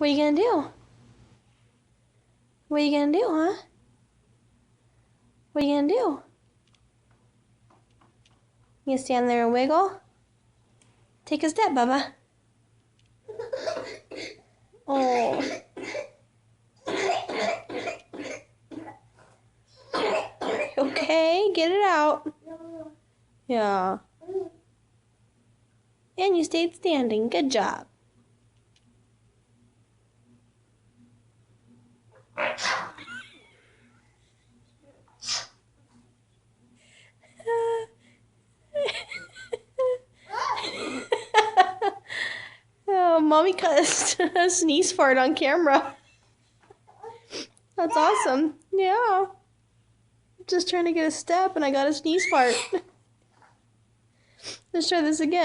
What are you gonna do? What are you gonna do, huh? What are you gonna do? You gonna stand there and wiggle? Take a step, Bubba. Oh. Okay, get it out. Yeah. And you stayed standing. Good job. Oh, Mommy cut a sneeze fart on camera. That's awesome. Yeah. Just trying to get a step and I got a sneeze fart. Let's try this again.